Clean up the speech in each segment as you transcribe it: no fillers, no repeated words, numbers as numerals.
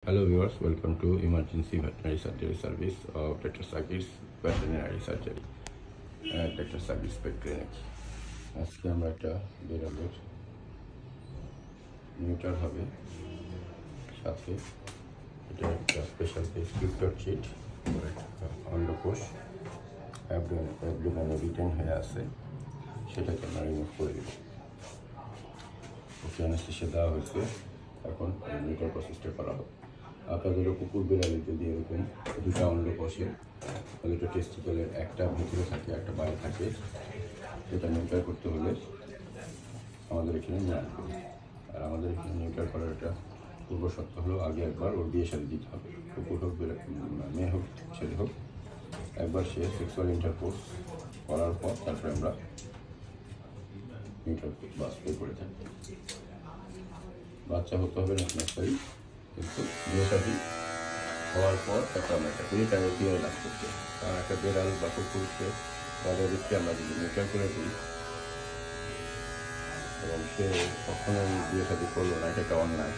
Hello viewers, welcome to Emergency Veterinary Surgery Service of Dr. Sakir's Veterinary Surgery at Dr. Sakir's Pet Clinic. আজকে আমরা একটা বিড়ালের neuter হবে, সাথে এটা একটা স্পেশাল প্রেসক্রিপ্টর চিট, অন্ডকোষ অ্যাবডোমেনে রিটেন হয়ে আছে, সেটাকে আমরা রিমুভ করে দেব। ওকে অ্যানেস্থেসিয়া দেওয়া হয়েছে, এখন নিউটার প্রসেসটা করা হবে। আপনাদেরও কুকুর বিড়ালে যদি এরকম দুটা অন্ডকোষে দুটো টেস্টিকেলের একটা ভিতরে থাকে একটা বাইরে থাকে, এটা নিউটার করতে হলে আমাদের এখানে নিয়ে আসবে। আর আমাদের এখানে নিউটার করার একটা পূর্ব শর্ত হলো আগে একবার ওর বিয়ে শাদী দিতে হবে। কুকুর হোক মেয়ে হোক ছেলে হোক, একবার সে সেক্সুয়াল ইন্টারকোর্স করার পর তারপরে আমরা নিউটার বা স্প্রে করে থাকি। বাচ্চা হতে হবে না নেক্সারি, কিন্তু বিয়ে শাদী হওয়ার পর তারপর আমরা একটা বিয়ে লাভ করতে, কারণ একটা বেড়াল বা কুকুরকে তাদেরকে আমরা যদি নিউটার করে দিই এবং সে কখনোই বিয়ে শাদী করলো না, এটা একটা অন্যায়।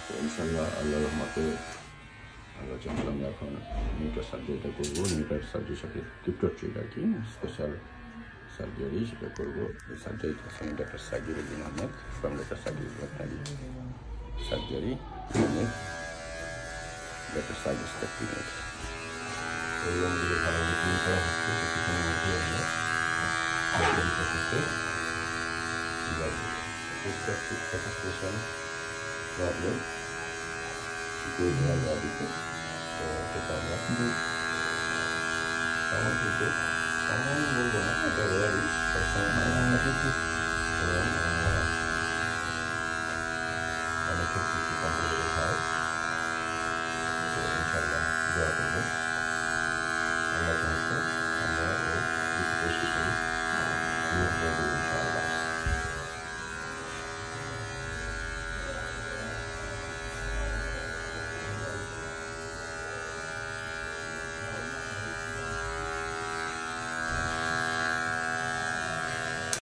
তো ইনশাল্লাহ আল্লাহর রহমতে আমরা চাইলে আমরা এখন নিউটার সার্জারিটা করবো। নিউটার সার্জারির সাথে ক্রিপ্টর ট্রিট আর কি স্পেশাল সার্জারি, সেটা করবো। এই সার্জারিটা আছেন doctor Sakir Uddin Ahmed from doctor Sakir veterinary surgery clinic, doctor Sakir pet clinic. এই রুমগুলো ভালোভাবে ক্লিন করা হচ্ছে, কিছুক্ষণের মধ্যে আমরা সার্জারি প্রসেসে যাবো। স্পেশাল প্রবলেম দিতে, তো সেটা আমরা সামান্য বলবো না, এটা রেয়ারি সবসময় হয় না, এবং অনেক ক্ষেত্রে কমপ্লিকেটেড হয়।